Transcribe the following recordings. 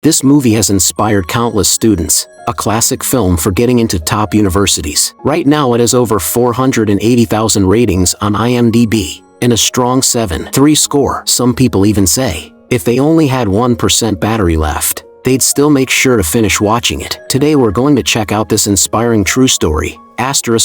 This movie has inspired countless students, a classic film for getting into top universities. Right now it has over 480,000 ratings on IMDb, and a strong 7.3 score. Some people even say, if they only had 1% battery left, they'd still make sure to finish watching it. Today we're going to check out this inspiring true story,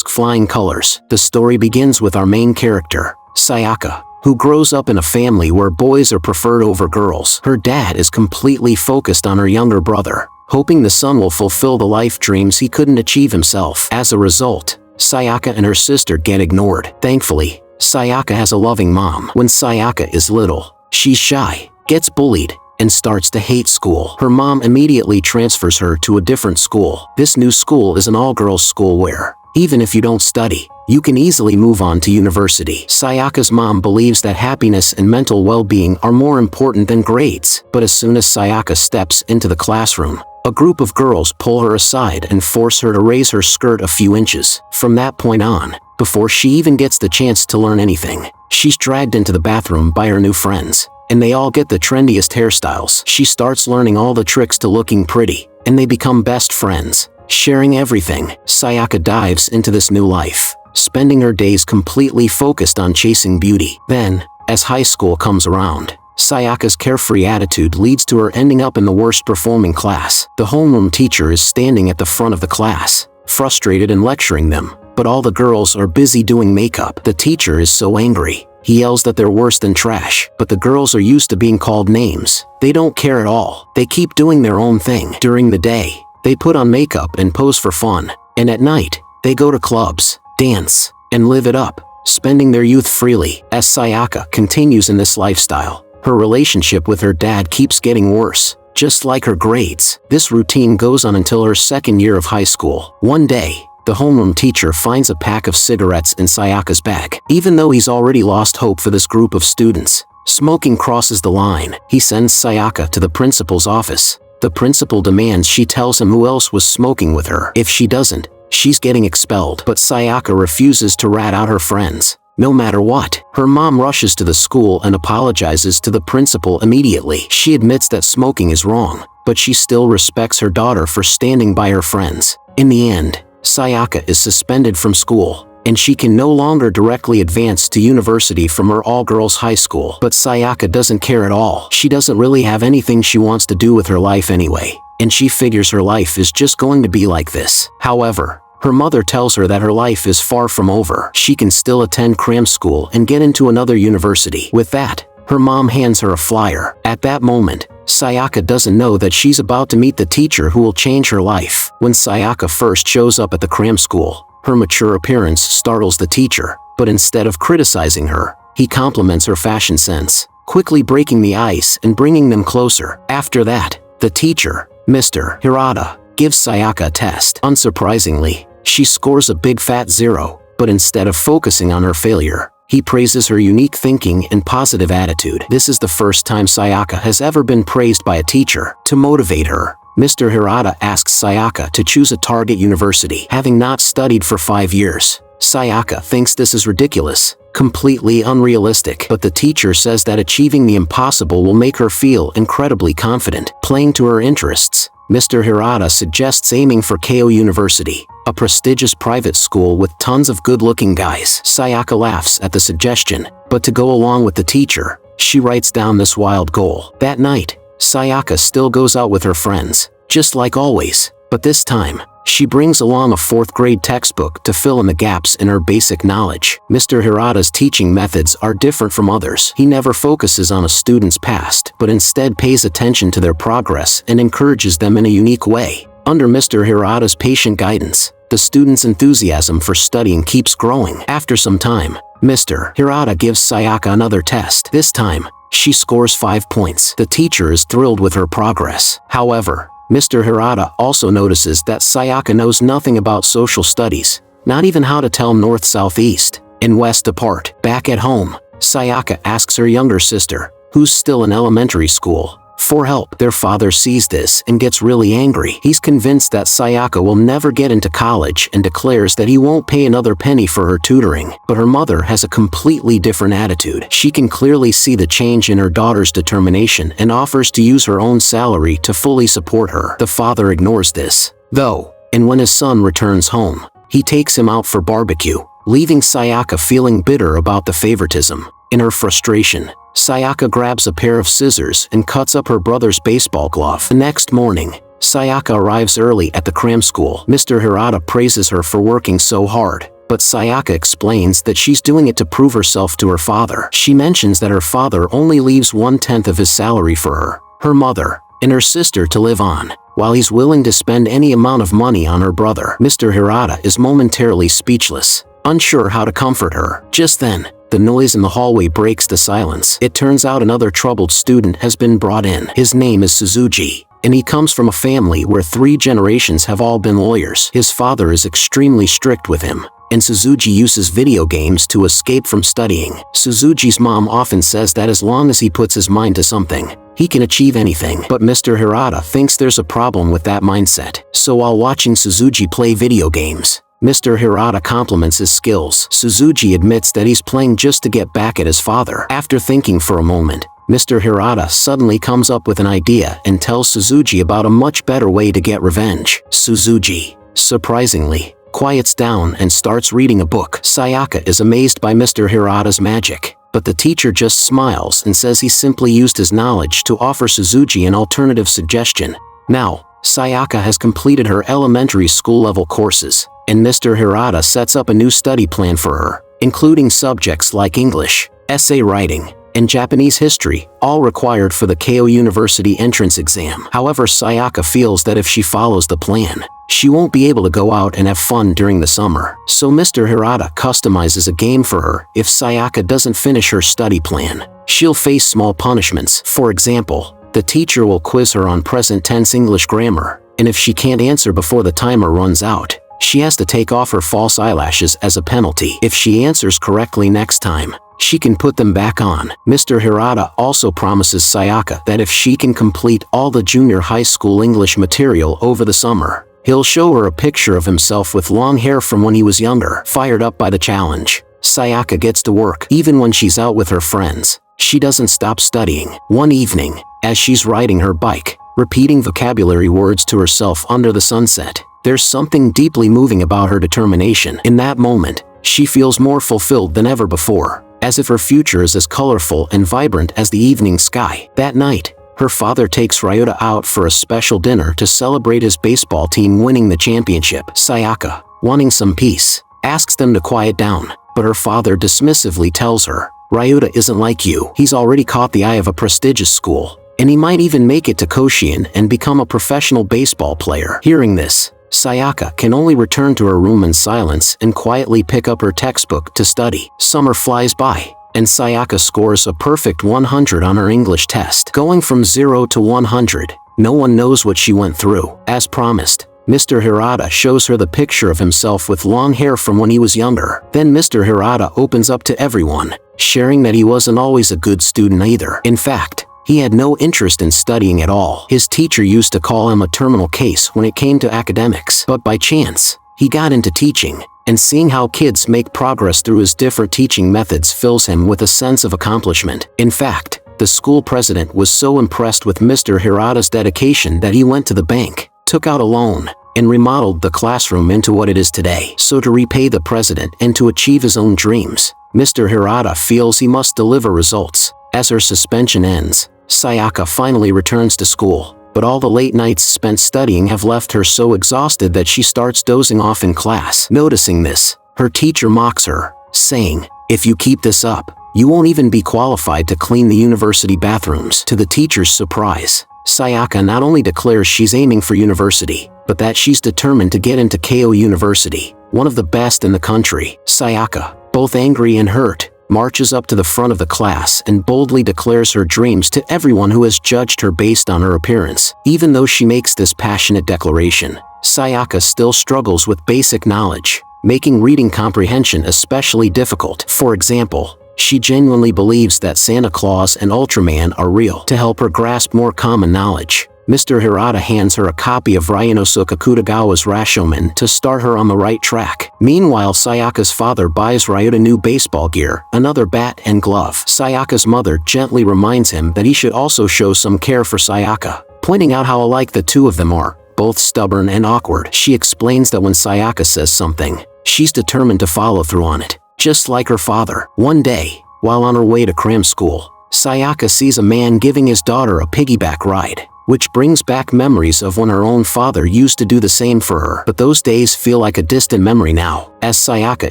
Flying Colors. The story begins with our main character, Sayaka, who grows up in a family where boys are preferred over girls. Her dad is completely focused on her younger brother, hoping the son will fulfill the life dreams he couldn't achieve himself. As a result, Sayaka and her sister get ignored. Thankfully, Sayaka has a loving mom. When Sayaka is little, she's shy, gets bullied, and starts to hate school. Her mom immediately transfers her to a different school. This new school is an all-girls school where, even if you don't study, you can easily move on to university. Sayaka's mom believes that happiness and mental well-being are more important than grades. But as soon as Sayaka steps into the classroom, a group of girls pull her aside and force her to raise her skirt a few inches. From that point on, before she even gets the chance to learn anything, she's dragged into the bathroom by her new friends, and they all get the trendiest hairstyles. She starts learning all the tricks to looking pretty, and they become best friends, sharing everything. Sayaka dives into this new life, spending her days completely focused on chasing beauty. Then, as high school comes around, Sayaka's carefree attitude leads to her ending up in the worst performing class. The homeroom teacher is standing at the front of the class, frustrated and lecturing them, but all the girls are busy doing makeup. The teacher is so angry, he yells that they're worse than trash, but the girls are used to being called names. They don't care at all. They keep doing their own thing. During the day, they put on makeup and pose for fun, and at night, they go to clubs, dance, and live it up, spending their youth freely. As Sayaka continues in this lifestyle, her relationship with her dad keeps getting worse, just like her grades. This routine goes on until her second year of high school. One day, the homeroom teacher finds a pack of cigarettes in Sayaka's bag. Even though he's already lost hope for this group of students, smoking crosses the line. He sends Sayaka to the principal's office. The principal demands she tells him who else was smoking with her. If she doesn't, she's getting expelled. But Sayaka refuses to rat out her friends, no matter what. Her mom rushes to the school and apologizes to the principal immediately. She admits that smoking is wrong, but she still respects her daughter for standing by her friends. In the end, Sayaka is suspended from school, and she can no longer directly advance to university from her all-girls high school. But Sayaka doesn't care at all. She doesn't really have anything she wants to do with her life anyway, and she figures her life is just going to be like this. However, her mother tells her that her life is far from over. She can still attend cram school and get into another university. With that, her mom hands her a flyer. At that moment, Sayaka doesn't know that she's about to meet the teacher who will change her life. When Sayaka first shows up at the cram school, her mature appearance startles the teacher, but instead of criticizing her, he compliments her fashion sense, quickly breaking the ice and bringing them closer. After that, the teacher, Mr. Hirata, gives Sayaka a test. Unsurprisingly, she scores a big fat 0, but instead of focusing on her failure, he praises her unique thinking and positive attitude. This is the first time Sayaka has ever been praised by a teacher. To motivate her, Mr. Hirata asks Sayaka to choose a target university. Having not studied for 5 years, Sayaka thinks this is ridiculous, completely unrealistic. But the teacher says that achieving the impossible will make her feel incredibly confident. Playing to her interests, Mr. Hirata suggests aiming for Keio University, a prestigious private school with tons of good-looking guys. Sayaka laughs at the suggestion, but to go along with the teacher, she writes down this wild goal. That night, Sayaka still goes out with her friends, just like always, but this time, she brings along a 4th grade textbook to fill in the gaps in her basic knowledge. Mr. Hirata's teaching methods are different from others. He never focuses on a student's past, but instead pays attention to their progress and encourages them in a unique way. Under Mr. Hirata's patient guidance, the students' enthusiasm for studying keeps growing. After some time, Mr. Hirata gives Sayaka another test. This time, she scores 5 points. The teacher is thrilled with her progress. However, Mr. Hirata also notices that Sayaka knows nothing about social studies, not even how to tell north, south, east, and west apart. Back at home, Sayaka asks her younger sister, who's still in elementary school, for help. Their father sees this and gets really angry. He's convinced that Sayaka will never get into college and declares that he won't pay another penny for her tutoring. But her mother has a completely different attitude. She can clearly see the change in her daughter's determination and offers to use her own salary to fully support her. The father ignores this, though, and when his son returns home, he takes him out for barbecue, leaving Sayaka feeling bitter about the favoritism. In her frustration, Sayaka grabs a pair of scissors and cuts up her brother's baseball glove. The next morning, Sayaka arrives early at the cram school. Mr. Hirata praises her for working so hard, but Sayaka explains that she's doing it to prove herself to her father. She mentions that her father only leaves 1/10 of his salary for her, her mother, and her sister to live on, while he's willing to spend any amount of money on her brother. Mr. Hirata is momentarily speechless, unsure how to comfort her. Just then, the noise in the hallway breaks the silence. It turns out another troubled student has been brought in. His name is Suzuki, and he comes from a family where 3 generations have all been lawyers. His father is extremely strict with him, and Suzuki uses video games to escape from studying. Suzuki's mom often says that as long as he puts his mind to something, he can achieve anything. But Mr. Hirata thinks there's a problem with that mindset. So while watching Suzuki play video games, Mr. Hirata compliments his skills. Suzuki admits that he's playing just to get back at his father. After thinking for a moment, Mr. Hirata suddenly comes up with an idea and tells Suzuki about a much better way to get revenge. Suzuki, surprisingly, quiets down and starts reading a book. Sayaka is amazed by Mr. Hirata's magic, but the teacher just smiles and says he simply used his knowledge to offer Suzuki an alternative suggestion. Now, Sayaka has completed her elementary school-level courses, and Mr. Hirata sets up a new study plan for her, including subjects like English, essay writing, and Japanese history, all required for the Keio University entrance exam. However, Sayaka feels that if she follows the plan, she won't be able to go out and have fun during the summer. So Mr. Hirata customizes a game for her. If Sayaka doesn't finish her study plan, she'll face small punishments. For example, the teacher will quiz her on present tense English grammar, and if she can't answer before the timer runs out, she has to take off her false eyelashes as a penalty. If she answers correctly next time, she can put them back on. Mr. Hirata also promises Sayaka that if she can complete all the junior high school English material over the summer, he'll show her a picture of himself with long hair from when he was younger. Fired up by the challenge, Sayaka gets to work. Even when she's out with her friends, she doesn't stop studying. One evening, as she's riding her bike, repeating vocabulary words to herself under the sunset, there's something deeply moving about her determination. In that moment, she feels more fulfilled than ever before, as if her future is as colorful and vibrant as the evening sky. That night, her father takes Ryota out for a special dinner to celebrate his baseball team winning the championship. Sayaka, wanting some peace, asks them to quiet down, but her father dismissively tells her, "Ryota isn't like you. He's already caught the eye of a prestigious school, and he might even make it to Koshien and become a professional baseball player." Hearing this, Sayaka can only return to her room in silence and quietly pick up her textbook to study. Summer flies by, and Sayaka scores a perfect 100 on her English test. Going from 0 to 100, no one knows what she went through. As promised, Mr. Hirata shows her the picture of himself with long hair from when he was younger. Then Mr. Hirata opens up to everyone, sharing that he wasn't always a good student either. In fact, he had no interest in studying at all. His teacher used to call him a terminal case when it came to academics. But by chance, he got into teaching, and seeing how kids make progress through his different teaching methods fills him with a sense of accomplishment. In fact, the school president was so impressed with Mr. Hirata's dedication that he went to the bank, took out a loan, and remodeled the classroom into what it is today. So to repay the president and to achieve his own dreams, Mr. Hirata feels he must deliver results. As her suspension ends, Sayaka finally returns to school, but all the late nights spent studying have left her so exhausted that she starts dozing off in class. Noticing this, her teacher mocks her, saying, "If you keep this up, you won't even be qualified to clean the university bathrooms." To the teacher's surprise, Sayaka not only declares she's aiming for university, but that she's determined to get into Keio University, one of the best in the country. Sayaka, both angry and hurt, marches up to the front of the class and boldly declares her dreams to everyone who has judged her based on her appearance. Even though she makes this passionate declaration, Sayaka still struggles with basic knowledge, making reading comprehension especially difficult. For example, She genuinely believes that Santa Claus and Ultraman are real. To help her grasp more common knowledge, Mr. Hirata hands her a copy of Ryunosuke Kutagawa's Rashomon to start her on the right track. Meanwhile, Sayaka's father buys Ryuta new baseball gear, another bat and glove. Sayaka's mother gently reminds him that he should also show some care for Sayaka, pointing out how alike the two of them are, both stubborn and awkward. She explains that when Sayaka says something, she's determined to follow through on it, just like her father. One day, while on her way to cram school, Sayaka sees a man giving his daughter a piggyback ride, which brings back memories of when her own father used to do the same for her. But those days feel like a distant memory now. As Sayaka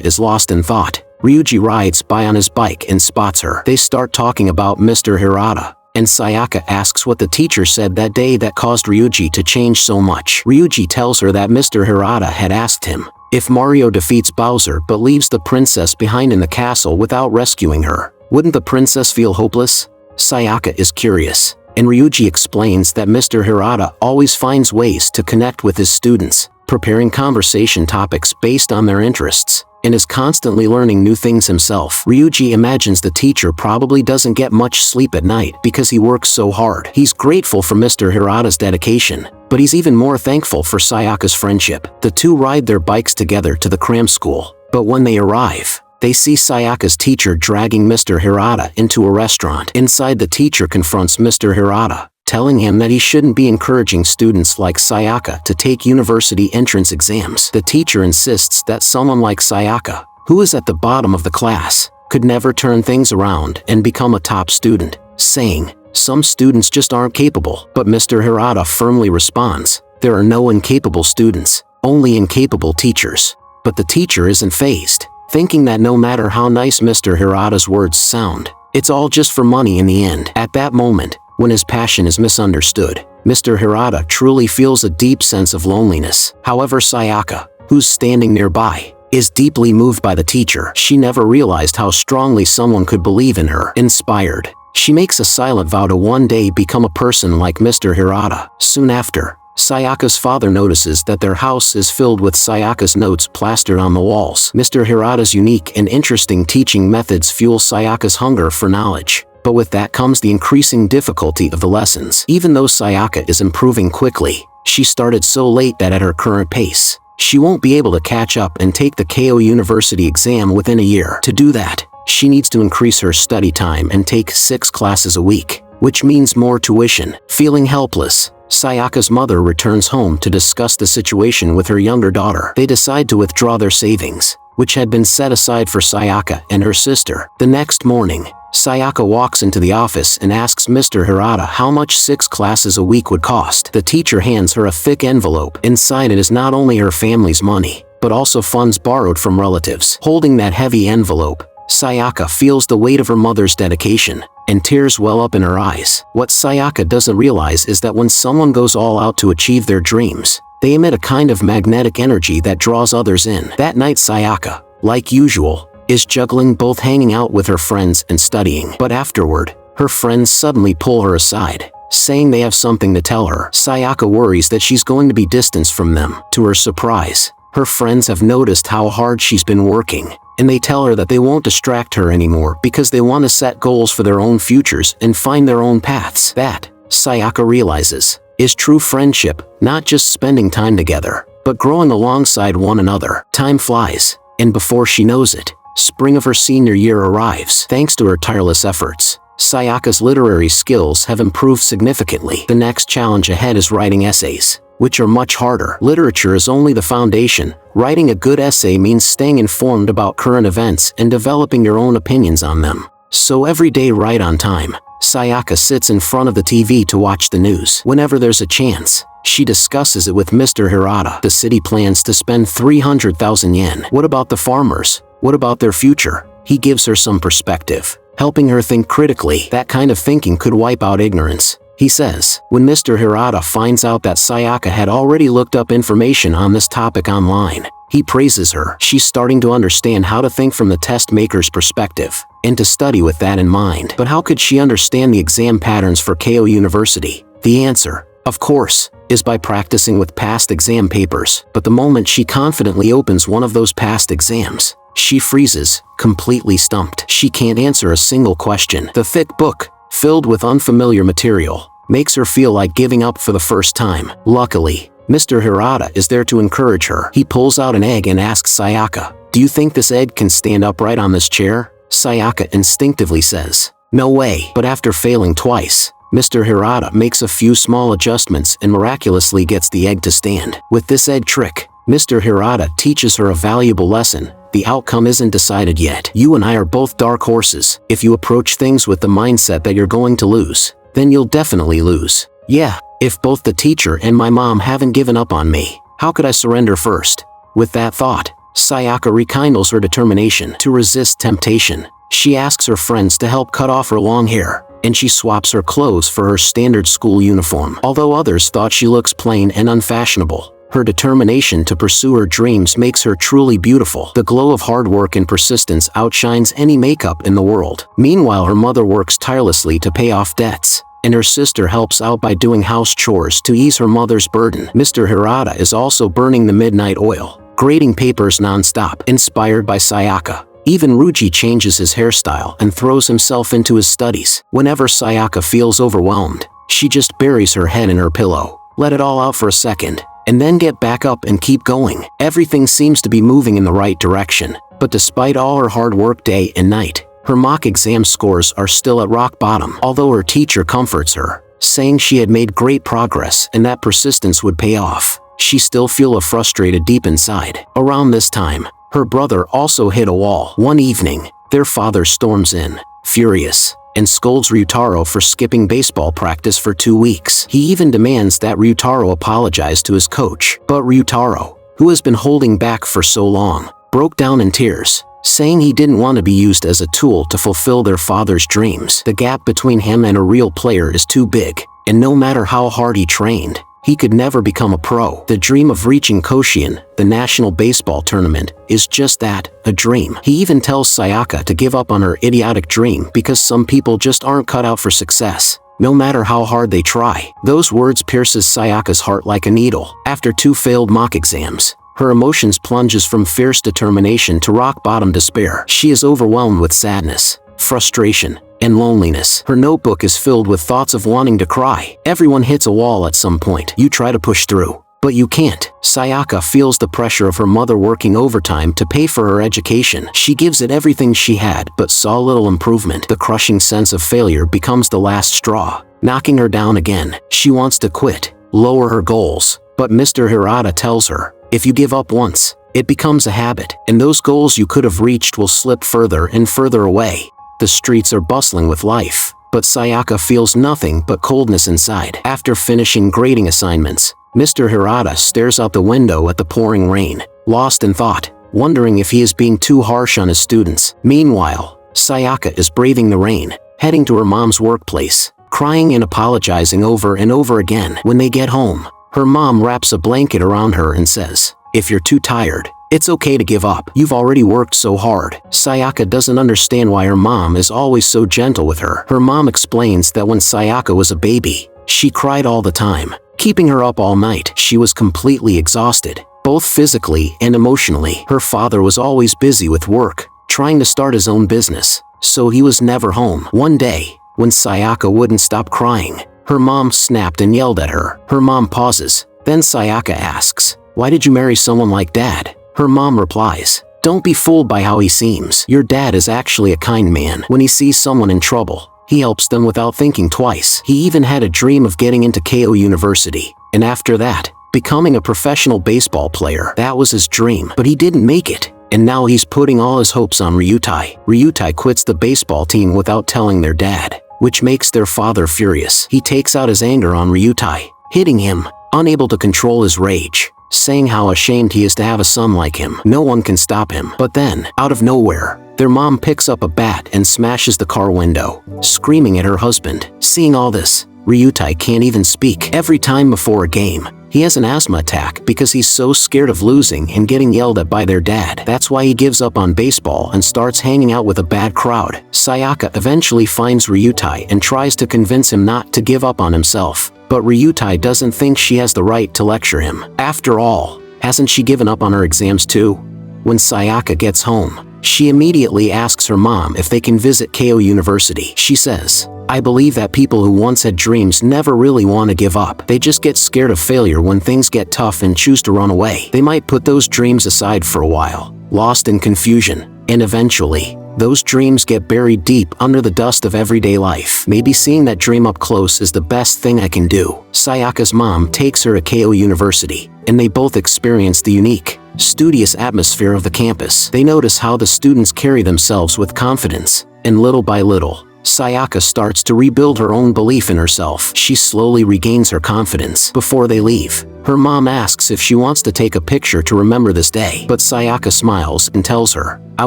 is lost in thought, Ryuji rides by on his bike and spots her. They start talking about Mr. Hirata, and Sayaka asks what the teacher said that day that caused Ryuji to change so much. Ryuji tells her that Mr. Hirata had asked him if Mario defeats Bowser but leaves the princess behind in the castle without rescuing her, wouldn't the princess feel hopeless? Sayaka is curious, and Ryuji explains that Mr. Hirata always finds ways to connect with his students, preparing conversation topics based on their interests, and is constantly learning new things himself. Ryuji imagines the teacher probably doesn't get much sleep at night because he works so hard. He's grateful for Mr. Hirata's dedication, but he's even more thankful for Sayaka's friendship. The two ride their bikes together to the cram school, but when they arrive, they see Sayaka's teacher dragging Mr. Hirata into a restaurant. Inside, the teacher confronts Mr. Hirata, telling him that he shouldn't be encouraging students like Sayaka to take university entrance exams. The teacher insists that someone like Sayaka, who is at the bottom of the class, could never turn things around and become a top student, saying, "Some students just aren't capable." But Mr. Hirata firmly responds, "There are no incapable students, only incapable teachers." But the teacher isn't fazed, thinking that no matter how nice Mr. Hirata's words sound, it's all just for money in the end. At that moment, when his passion is misunderstood, Mr. Hirata truly feels a deep sense of loneliness. However, Sayaka, who's standing nearby, is deeply moved by the teacher. She never realized how strongly someone could believe in her. Inspired, she makes a silent vow to one day become a person like Mr. Hirata. Soon after, Sayaka's father notices that their house is filled with Sayaka's notes plastered on the walls. Mr. Hirata's unique and interesting teaching methods fuel Sayaka's hunger for knowledge, but with that comes the increasing difficulty of the lessons. Even though Sayaka is improving quickly, she started so late that at her current pace, she won't be able to catch up and take the Keio University exam within a year. To do that, she needs to increase her study time and take 6 classes a week, which means more tuition. Feeling helpless, Sayaka's mother returns home to discuss the situation with her younger daughter. They decide to withdraw their savings, which had been set aside for Sayaka and her sister. The next morning, Sayaka walks into the office and asks Mr. Hirata how much 6 classes a week would cost. The teacher hands her a thick envelope. Inside it is not only her family's money, but also funds borrowed from relatives. Holding that heavy envelope, Sayaka feels the weight of her mother's dedication, and tears well up in her eyes. What Sayaka doesn't realize is that when someone goes all out to achieve their dreams, they emit a kind of magnetic energy that draws others in. That night, Sayaka, like usual, is juggling both hanging out with her friends and studying. But afterward, her friends suddenly pull her aside, saying they have something to tell her. Sayaka worries that she's going to be distanced from them. To her surprise, her friends have noticed how hard she's been working, and they tell her that they won't distract her anymore because they want to set goals for their own futures and find their own paths. That, Sayaka realizes, is true friendship, not just spending time together, but growing alongside one another. Time flies, and before she knows it, spring of her senior year arrives. Thanks to her tireless efforts, Sayaka's literary skills have improved significantly. The next challenge ahead is writing essays, which are much harder. Literature is only the foundation. Writing a good essay means staying informed about current events and developing your own opinions on them. So every day right on time, Sayaka sits in front of the TV to watch the news. Whenever there's a chance, she discusses it with Mr. Hirata. The city plans to spend 300,000 yen. What about the farmers? What about their future? He gives her some perspective, helping her think critically. That kind of thinking could wipe out ignorance, he says. When Mr. Hirata finds out that Sayaka had already looked up information on this topic online, he praises her. She's starting to understand how to think from the test maker's perspective, and to study with that in mind. But how could she understand the exam patterns for Keio University? The answer, of course, is by practicing with past exam papers. But the moment she confidently opens one of those past exams, She freezes, completely stumped. She can't answer a single question. The thick book, filled with unfamiliar material, makes her feel like giving up for the first time. Luckily, Mr. Hirata is there to encourage her. He pulls out an egg and asks Sayaka, "Do you think this egg can stand upright on this chair?" Sayaka instinctively says, "No way." But after failing twice, Mr. Hirata makes a few small adjustments and miraculously gets the egg to stand. With this egg trick, Mr. Hirata teaches her a valuable lesson. The outcome isn't decided yet. You and I are both dark horses. If you approach things with the mindset that you're going to lose, then you'll definitely lose. Yeah, if both the teacher and my mom haven't given up on me, how could I surrender first? With that thought, Sayaka rekindles her determination to resist temptation. She asks her friends to help cut off her long hair, and she swaps her clothes for her standard school uniform. Although others thought she looks plain and unfashionable, her determination to pursue her dreams makes her truly beautiful. The glow of hard work and persistence outshines any makeup in the world. Meanwhile, her mother works tirelessly to pay off debts, and her sister helps out by doing house chores to ease her mother's burden. Mr. Hirata is also burning the midnight oil, grading papers non-stop. Inspired by Sayaka, even Ruji changes his hairstyle and throws himself into his studies. Whenever Sayaka feels overwhelmed, she just buries her head in her pillow, let it all out for a second, and then get back up and keep going. Everything seems to be moving in the right direction, but despite all her hard work day and night, her mock exam scores are still at rock bottom. Although her teacher comforts her, saying she had made great progress and that persistence would pay off, she still feels frustrated deep inside. Around this time, her brother also hit a wall. One evening, their father storms in, furious, and scolds Ryutaro for skipping baseball practice for 2 weeks. He even demands that Ryutaro apologize to his coach. But Ryutaro, who has been holding back for so long, broke down in tears, saying he didn't want to be used as a tool to fulfill their father's dreams. The gap between him and a real player is too big, and no matter how hard he trained, he could never become a pro. The dream of reaching Koshien, the national baseball tournament, is just that, a dream. He even tells Sayaka to give up on her idiotic dream because some people just aren't cut out for success, no matter how hard they try. Those words pierces Sayaka's heart like a needle. After 2 failed mock exams, her emotions plunges from fierce determination to rock-bottom despair. She is overwhelmed with sadness, frustration, and loneliness. Her notebook is filled with thoughts of wanting to cry. Everyone hits a wall at some point. You try to push through, but you can't. Sayaka feels the pressure of her mother working overtime to pay for her education. She gives it everything she had but saw little improvement. The crushing sense of failure becomes the last straw, knocking her down again. She wants to quit, lower her goals, but Mr. Hirata tells her, if you give up once, it becomes a habit, and those goals you could have reached will slip further and further away. The streets are bustling with life, but Sayaka feels nothing but coldness inside. After finishing grading assignments, Mr. Hirata stares out the window at the pouring rain, lost in thought, wondering if he is being too harsh on his students. Meanwhile, Sayaka is braving the rain, heading to her mom's workplace, crying and apologizing over and over again. When they get home, her mom wraps a blanket around her and says, "If you're too tired, it's okay to give up. You've already worked so hard." Sayaka doesn't understand why her mom is always so gentle with her. Her mom explains that when Sayaka was a baby, she cried all the time, keeping her up all night. She was completely exhausted, both physically and emotionally. Her father was always busy with work, trying to start his own business, so he was never home. One day, when Sayaka wouldn't stop crying, her mom snapped and yelled at her. Her mom pauses, then Sayaka asks, "Why did you marry someone like Dad?" Her mom replies, "Don't be fooled by how he seems. Your dad is actually a kind man. When he sees someone in trouble, he helps them without thinking twice. He even had a dream of getting into Keio University, and after that, becoming a professional baseball player. That was his dream, but he didn't make it, and now he's putting all his hopes on Ryutai." Ryutai quits the baseball team without telling their dad, which makes their father furious. He takes out his anger on Ryutai, hitting him, unable to control his rage, saying how ashamed he is to have a son like him. No one can stop him. But then, out of nowhere, their mom picks up a bat and smashes the car window, screaming at her husband. Seeing all this, Ryutai can't even speak. Every time before a game, he has an asthma attack because he's so scared of losing and getting yelled at by their dad. That's why he gives up on baseball and starts hanging out with a bad crowd. Sayaka eventually finds Ryutai and tries to convince him not to give up on himself. But Ryutai doesn't think she has the right to lecture him. After all, hasn't she given up on her exams too? When Sayaka gets home, she immediately asks her mom if they can visit Keio University. She says, "I believe that people who once had dreams never really want to give up. They just get scared of failure when things get tough and choose to run away. They might put those dreams aside for a while, lost in confusion, and eventually, those dreams get buried deep under the dust of everyday life. Maybe seeing that dream up close is the best thing I can do." Sayaka's mom takes her to Keio University, and they both experience the unique, studious atmosphere of the campus. They notice how the students carry themselves with confidence, and little by little, Sayaka starts to rebuild her own belief in herself. She slowly regains her confidence. Before they leave, her mom asks if she wants to take a picture to remember this day. But Sayaka smiles and tells her, "I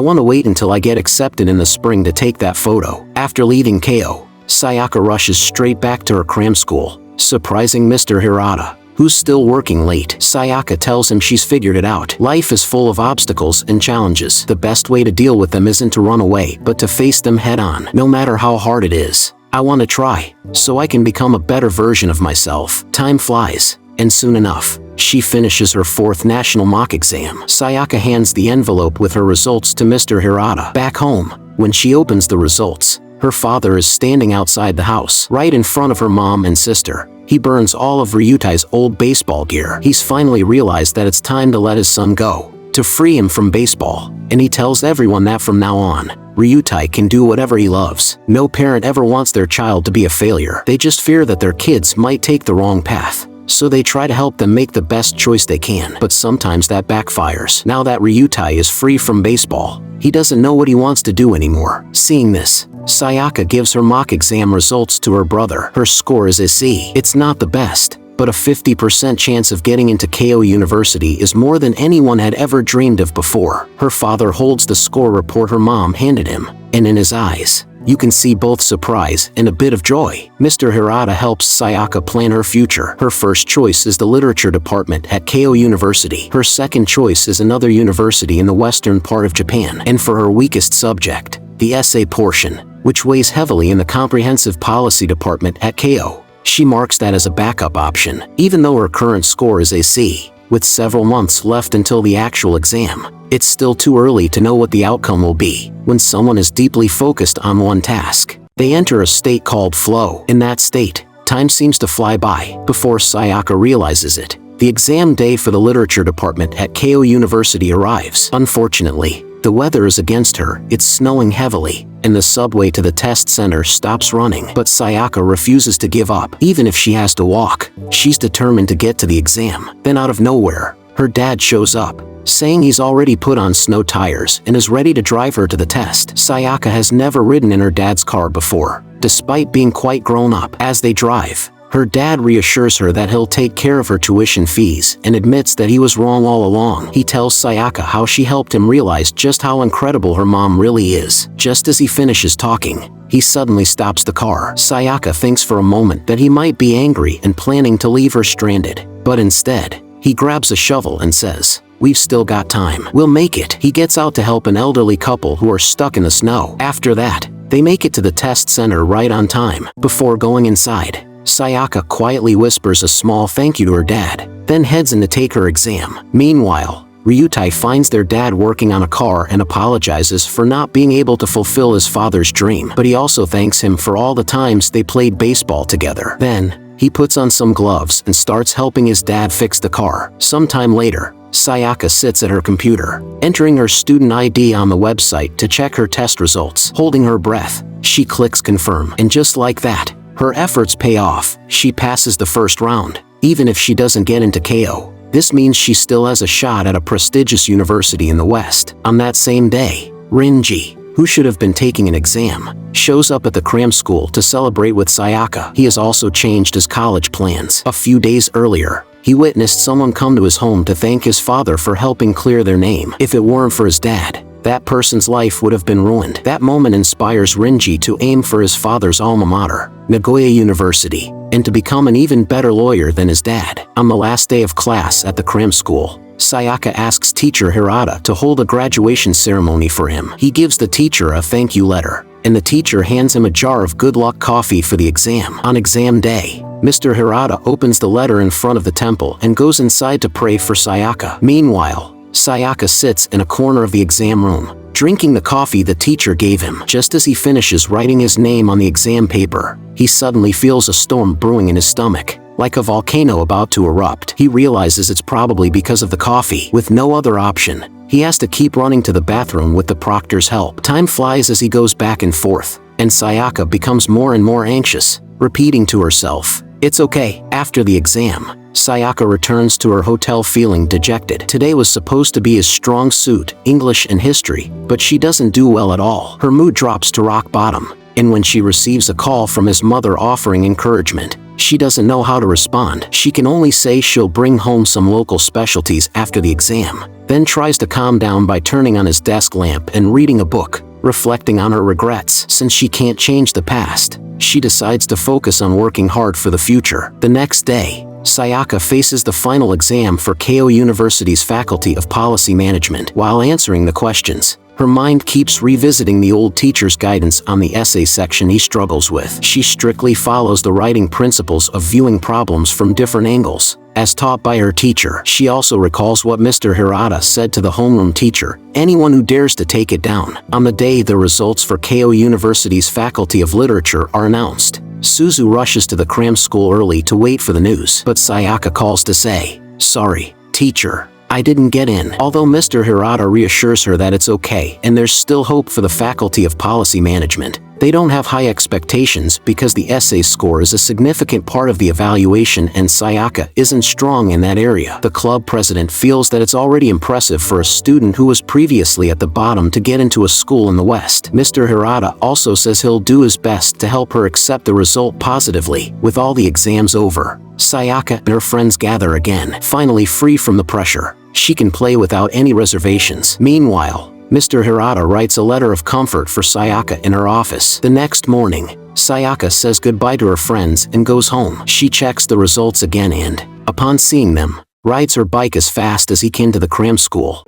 want to wait until I get accepted in the spring to take that photo." After leaving Keio, Sayaka rushes straight back to her cram school, surprising Mr. Hirata, who's still working late. Sayaka tells him she's figured it out. Life is full of obstacles and challenges. The best way to deal with them isn't to run away, but to face them head on, no matter how hard it is. "I want to try, so I can become a better version of myself." Time flies, and soon enough, she finishes her 4th national mock exam. Sayaka hands the envelope with her results to Mr. Hirata. Back home, when she opens the results, her father is standing outside the house, right in front of her mom and sister. He burns all of Ryutai's old baseball gear. He's finally realized that it's time to let his son go, to free him from baseball, and he tells everyone that from now on, Ryutai can do whatever he loves. No parent ever wants their child to be a failure. They just fear that their kids might take the wrong path, so they try to help them make the best choice they can. But sometimes that backfires. Now that Ryutai is free from baseball, he doesn't know what he wants to do anymore. Seeing this, Sayaka gives her mock exam results to her brother. Her score is a C. It's not the best, but a 50% chance of getting into Keio University is more than anyone had ever dreamed of before. Her father holds the score report her mom handed him, and in his eyes, you can see both surprise and a bit of joy. Mr. Hirata helps Sayaka plan her future. Her first choice is the literature department at Keio University. Her second choice is another university in the western part of Japan. And for her weakest subject, the essay portion, which weighs heavily in the comprehensive policy department at Keio, she marks that as a backup option. Even though her current score is a C, with several months left until the actual exam, it's still too early to know what the outcome will be. When someone is deeply focused on one task, they enter a state called flow. In that state, time seems to fly by. Before Sayaka realizes it, the exam day for the literature department at Keio University arrives. Unfortunately, the weather is against her. It's snowing heavily, and the subway to the test center stops running. But Sayaka refuses to give up. Even if she has to walk, she's determined to get to the exam. Then out of nowhere, her dad shows up, saying he's already put on snow tires and is ready to drive her to the test. Sayaka has never ridden in her dad's car before, despite being quite grown up. As they drive, her dad reassures her that he'll take care of her tuition fees and admits that he was wrong all along. He tells Sayaka how she helped him realize just how incredible her mom really is. Just as he finishes talking, he suddenly stops the car. Sayaka thinks for a moment that he might be angry and planning to leave her stranded, but instead, he grabs a shovel and says, "We've still got time. We'll make it." He gets out to help an elderly couple who are stuck in the snow. After that, they make it to the test center right on time. Before going inside, Sayaka quietly whispers a small thank you to her dad, then heads in to take her exam. Meanwhile, Ryutai finds their dad working on a car and apologizes for not being able to fulfill his father's dream, but he also thanks him for all the times they played baseball together. Then, he puts on some gloves and starts helping his dad fix the car. Sometime later, Sayaka sits at her computer, entering her student ID on the website to check her test results. Holding her breath, she clicks confirm, and just like that, her efforts pay off. She passes the first round. Even if she doesn't get into Keio, this means she still has a shot at a prestigious university in the West. On that same day, Rinji, who should have been taking an exam, shows up at the cram school to celebrate with Sayaka. He has also changed his college plans. A few days earlier, he witnessed someone come to his home to thank his father for helping clear their name. If it weren't for his dad, that person's life would have been ruined. That moment inspires Rinji to aim for his father's alma mater, Nagoya University, and to become an even better lawyer than his dad. On the last day of class at the cram school, Sayaka asks teacher Hirata to hold a graduation ceremony for him. He gives the teacher a thank you letter, and the teacher hands him a jar of good luck coffee for the exam. On exam day, Mr. Hirata opens the letter in front of the temple and goes inside to pray for Sayaka. Meanwhile, Sayaka sits in a corner of the exam room, drinking the coffee the teacher gave him. Just as he finishes writing his name on the exam paper, he suddenly feels a storm brewing in his stomach, like a volcano about to erupt. He realizes it's probably because of the coffee. With no other option, he has to keep running to the bathroom with the proctor's help. Time flies as he goes back and forth, and Sayaka becomes more and more anxious, repeating to herself, "It's okay." After the exam, Sayaka returns to her hotel feeling dejected. Today was supposed to be his strong suit, English and history, but she doesn't do well at all. Her mood drops to rock bottom, and when she receives a call from his mother offering encouragement, she doesn't know how to respond. She can only say she'll bring home some local specialties after the exam, then tries to calm down by turning on his desk lamp and reading a book, reflecting on her regrets. Since she can't change the past, she decides to focus on working hard for the future. The next day, Sayaka faces the final exam for Keio University's Faculty of Policy Management. While answering the questions, her mind keeps revisiting the old teacher's guidance on the essay section he struggles with. She strictly follows the writing principles of viewing problems from different angles, as taught by her teacher. She also recalls what Mr. Hirata said to the homeroom teacher, "Anyone who dares to take it down." On the day the results for Keio University's Faculty of Literature are announced, Suzu rushes to the cram school early to wait for the news. But Sayaka calls to say, "Sorry, teacher, I didn't get in." Although Mr. Hirata reassures her that it's okay and there's still hope for the Faculty of Policy Management, they don't have high expectations because the essay score is a significant part of the evaluation and Sayaka isn't strong in that area. The club president feels that it's already impressive for a student who was previously at the bottom to get into a school in the West. Mr. Hirata also says he'll do his best to help her accept the result positively. With all the exams over, Sayaka and her friends gather again, finally free from the pressure. She can play without any reservations. Meanwhile, Mr. Hirata writes a letter of comfort for Sayaka in her office. The next morning, Sayaka says goodbye to her friends and goes home. She checks the results again and, upon seeing them, rides her bike as fast as he can to the cram school.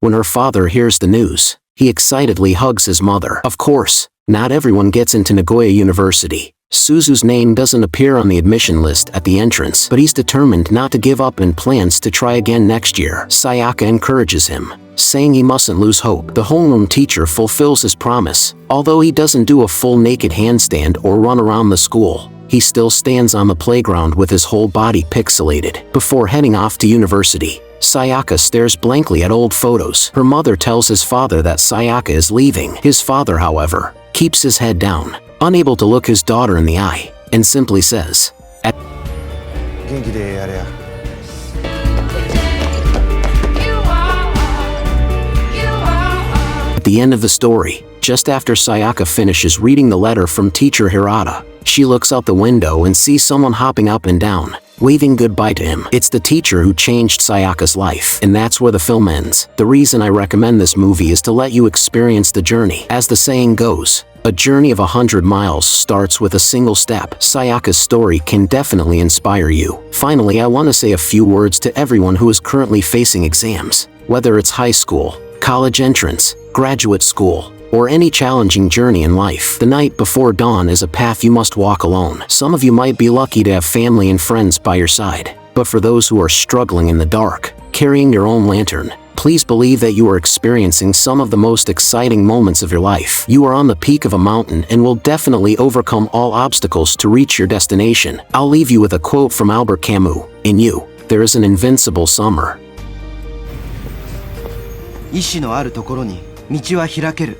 When her father hears the news, he excitedly hugs his mother. Of course, not everyone gets into Nagoya University. Suzu's name doesn't appear on the admission list at the entrance, but he's determined not to give up and plans to try again next year. Sayaka encourages him, saying he mustn't lose hope. The homeroom teacher fulfills his promise. Although he doesn't do a full naked handstand or run around the school, he still stands on the playground with his whole body pixelated. Before heading off to university, Sayaka stares blankly at old photos. Her mother tells his father that Sayaka is leaving. His father, however, keeps his head down, unable to look his daughter in the eye, and simply says, At the end of the story, just after Sayaka finishes reading the letter from teacher Hirata, she looks out the window and sees someone hopping up and down, waving goodbye to him. It's the teacher who changed Sayaka's life, and that's where the film ends. The reason I recommend this movie is to let you experience the journey. As the saying goes, a journey of 100 miles starts with a single step. Sayaka's story can definitely inspire you. Finally, I want to say a few words to everyone who is currently facing exams. Whether it's high school, college entrance, graduate school, or any challenging journey in life, the night before dawn is a path you must walk alone. Some of you might be lucky to have family and friends by your side, but for those who are struggling in the dark, carrying your own lantern, please believe that you are experiencing some of the most exciting moments of your life. You are on the peak of a mountain and will definitely overcome all obstacles to reach your destination. I'll leave you with a quote from Albert Camus. In you, there is an invincible summer. 意志のあるところに道は開ける。